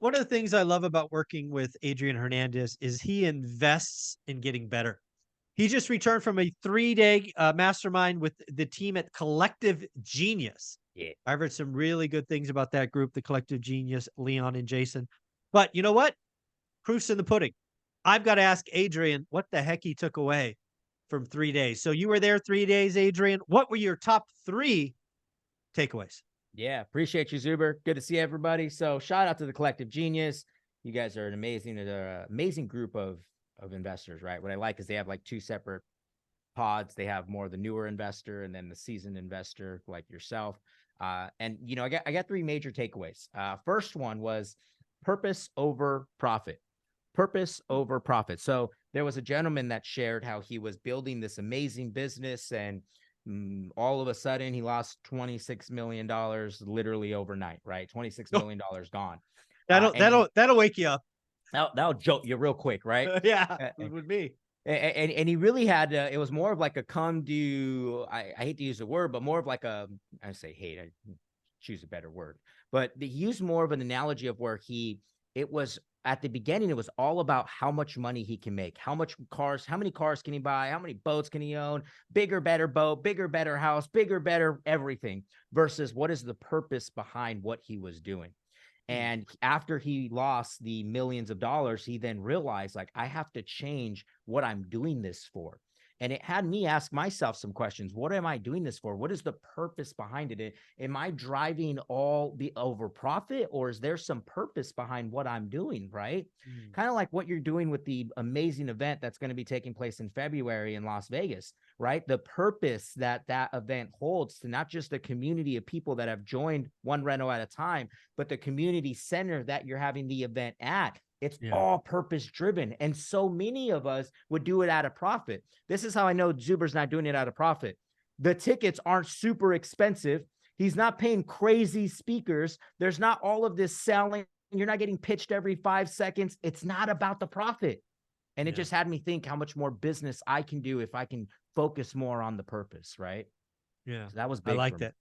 One of the things I love about working with Adrian Hernandez is he invests in getting better. He just returned from a 3-day mastermind with the team at Collective Genius. Yeah. I've heard some really good things about that group, the Collective Genius, Leon and Jason. But you know what? Proof's in the pudding. I've got to ask Adrian what the heck he took away from 3 days. So you were there 3 days, Adrian. What were your top 3 takeaways? Yeah, appreciate you, Zuber. Good to see everybody. So shout out to the Collective Genius. You guys are an amazing group of investors, right? What I like is they have like 2 separate pods. They have more of the newer investor and then the seasoned investor like yourself. And I got 3 major takeaways. First one was purpose over profit. Purpose over profit. So there was a gentleman that shared how he was building this amazing business and all of a sudden he lost $26 million literally overnight, right? $26 million gone. That'll wake you up. That'll jolt you real quick, right? Yeah, it would be. And he really had it was more of like a come do I hate to use the word, but more of like I say hate, I choose a better word, but he used more of an analogy of where it was at the beginning, it was all about how much money he can make, how many cars can he buy, how many boats can he own, bigger, better boat, bigger, better house, bigger, better everything, versus what is the purpose behind what he was doing. And after he lost the millions of dollars, he then realized, like, I have to change what I'm doing this for. And it had me ask myself some questions. What am I doing this for? What is the purpose behind it? Am I driving all the over profit, or is there some purpose behind what I'm doing, right? Kind of like what you're doing with the amazing event that's going to be taking place in February in Las Vegas, right? The purpose that event holds to not just the community of people that have joined one reno at a time, but the community center that you're having the event at. It's all purpose driven. And so many of us would do it at a profit. This is how I know Zuber's not doing it at a profit. The tickets aren't super expensive. He's not paying crazy speakers. There's not all of this selling. You're not getting pitched every 5 seconds. It's not about the profit. And it just had me think how much more business I can do if I can focus more on the purpose, right? Yeah. So that was big. I like that.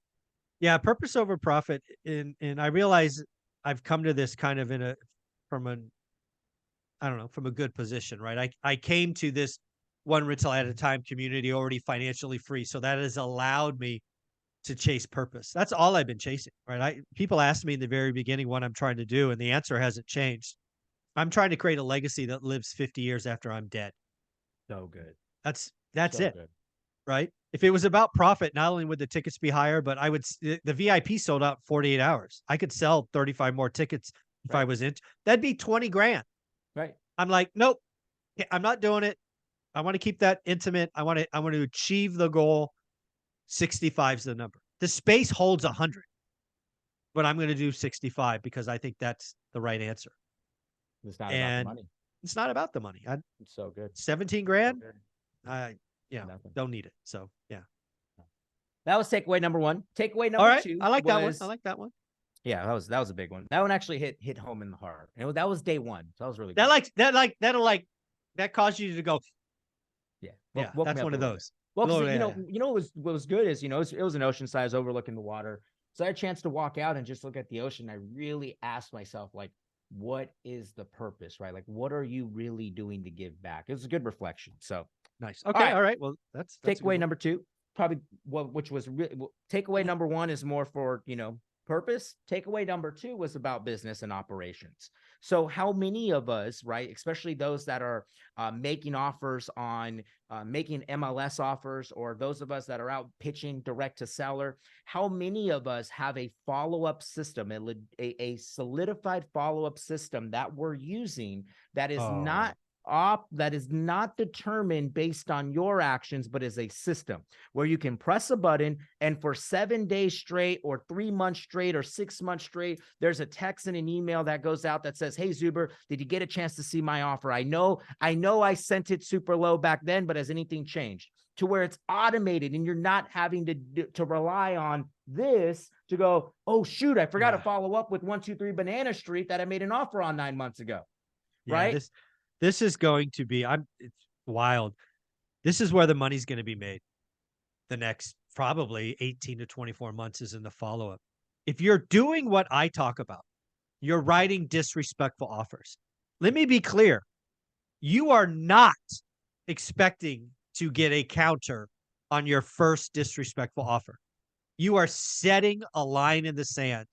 Yeah, purpose over profit. And I realize I've come to this kind of from a good position, right? I came to this one rental at a time community already financially free. So that has allowed me to chase purpose. That's all I've been chasing, right? People asked me in the very beginning what I'm trying to do, and the answer hasn't changed. I'm trying to create a legacy that lives 50 years after I'm dead. So good. That's So it, good. right? If it was about profit, not only would the tickets be higher, but the VIP sold out in 48 hours. I could sell 35 more tickets if I was in. That'd be 20 grand. Right. I'm like, nope, I'm not doing it. I want to keep that intimate. I want to achieve the goal. 65 is the number. The space holds 100, but I'm going to do 65 because I think that's the right answer. It's not about the money. It's not about the money. It's so good. 17 grand. So Don't need it. So yeah. That was takeaway number 1. Takeaway number All right. 2. I like that one. I like that one. Yeah, that was a big one. That one actually hit home in the heart. And that was day 1. So that was really good. That caused you to go. Yeah. That's one of those. Well, what was good is, it was an ocean size overlooking the water. So I had a chance to walk out and just look at the ocean. I really asked myself, like, what is the purpose, right? Like, what are you really doing to give back? It was a good reflection. So nice. Okay. All right. Well, that's takeaway number 2, probably which was takeaway number 1 is more for, purpose. Takeaway number 2 was about business and operations. So how many of us, right, especially those that are making offers on making MLS offers, or those of us that are out pitching direct to seller, how many of us have a follow-up system, a solidified follow-up system that we're using that is not determined based on your actions, but is a system where you can press a button and for 7 days straight or 3 months straight or 6 months straight, there's a text and an email that goes out that says, hey, Zuber, did you get a chance to see my offer? I know I sent it super low back then, but has anything changed? To where it's automated and you're not having to rely on this to go, oh, shoot, I forgot to follow up with 123 Banana Street that I made an offer on 9 months ago. Right? This is going to be, it's wild. This is where the money's going to be made. The next probably 18 to 24 months is in the follow-up. If you're doing what I talk about, you're writing disrespectful offers. Let me be clear. You are not expecting to get a counter on your first disrespectful offer. You are setting a line in the sand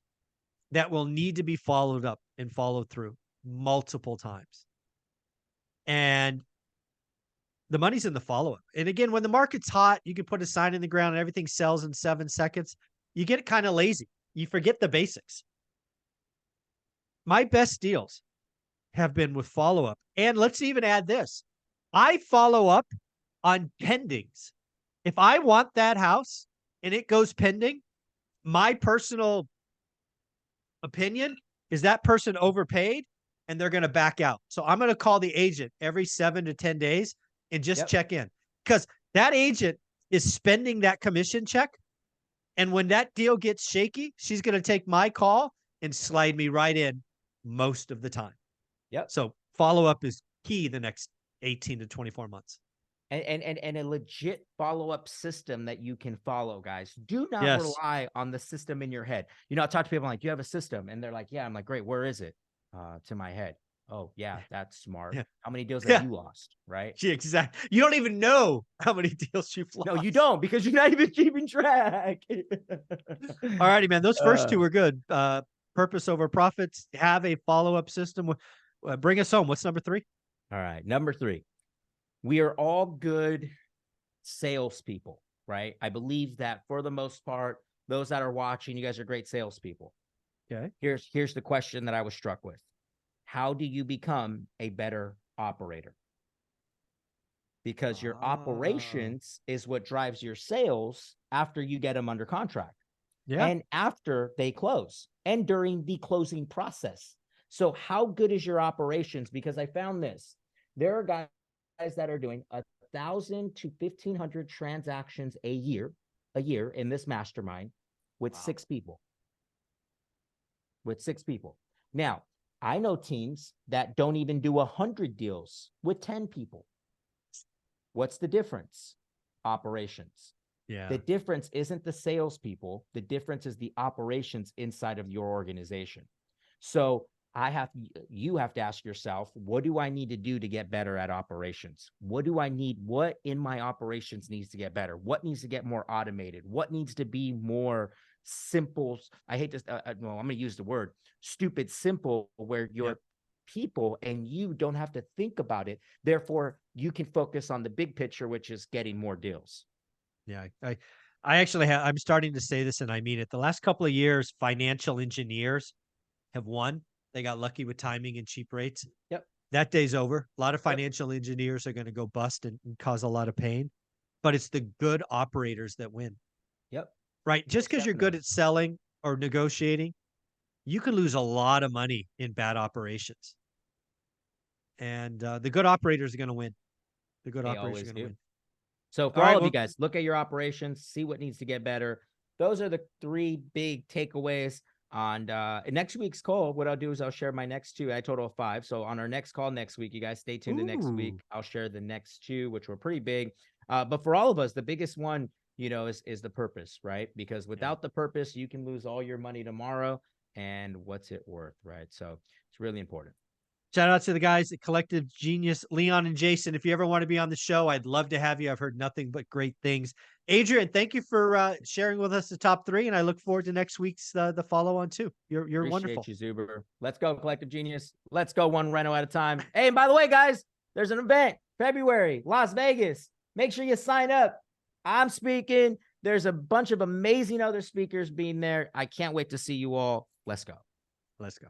that will need to be followed up and followed through multiple times. And the money's in the follow-up. And again, when the market's hot, you can put a sign in the ground and everything sells in 7 seconds. You get kind of lazy. You forget the basics. My best deals have been with follow-up. And let's even add this. I follow up on pendings. If I want that house and it goes pending, my personal opinion is that person overpaid and they're going to back out. So I'm going to call the agent every 7 to 10 days and just check in, because that agent is spending that commission check. And when that deal gets shaky, she's going to take my call and slide me right in most of the time. Yep. So follow-up is key the next 18 to 24 months. And a legit follow-up system that you can follow, guys. Do not Yes. rely on the system in your head. You know, I talk to people, I'm like, do you have a system? And they're like, yeah. I'm like, great. Where is it? To my head. Oh, yeah, that's smart. Yeah. How many deals have you lost? Right? Yeah, exactly. You don't even know how many deals you've lost. No, you don't, because you're not even keeping track. All righty, man. Those first two were good. Purpose over profits. Have a follow-up system. Bring us home. What's number 3? All right. Number 3. We are all good salespeople, right? I believe that for the most part, those that are watching, you guys are great salespeople. Okay. Here's the question that I was struck with. How do you become a better operator? Because your operations is what drives your sales after you get them under contract. Yeah. And after they close and during the closing process. So how good is your operations? Because I found this. There are guys that are doing 1,000 to 1,500 transactions a year in this mastermind with 6 people. With 6 people. Now, I know teams that don't even do 100 deals with 10 people. What's the difference? Operations. Yeah. The difference isn't the salespeople. The difference is the operations inside of your organization. So you have to ask yourself, what do I need to do to get better at operations? What do I need? What in my operations needs to get better? What needs to get more automated? What needs to be more simple? I hate this. Well, I'm going to use the word stupid simple, where your people and you don't have to think about it. Therefore, you can focus on the big picture, which is getting more deals. Yeah. I actually have, I'm starting to say this and I mean it. The last couple of years, financial engineers have won. They got lucky with timing and cheap rates. Yep. That day's over. A lot of financial engineers are going to go bust and cause a lot of pain, but it's the good operators that win. Yep. Right. Just because you're good at selling or negotiating, you can lose a lot of money in bad operations. And the good operators are going to win. The good operators are going to win. So for all of you guys, look at your operations, see what needs to get better. Those are the 3 big takeaways. On next week's call, what I'll do is I'll share my next 2. I total of 5. So on our next call next week, you guys stay tuned to next week. I'll share the next 2, which were pretty big. But for all of us, the biggest one, you know, is the purpose, right? Because without the purpose, you can lose all your money tomorrow. And what's it worth, right? So it's really important. Shout out to the guys at Collective Genius, Leon and Jason. If you ever want to be on the show, I'd love to have you. I've heard nothing but great things. Adrian, thank you for sharing with us the top 3, and I look forward to next week's the follow-on too. You're Appreciate wonderful. You, Zuber. Let's go, Collective Genius. Let's go one reno at a time. Hey, and by the way, guys, there's an event February, Las Vegas. Make sure you sign up. I'm speaking. There's a bunch of amazing other speakers being there. I can't wait to see you all. Let's go. Let's go.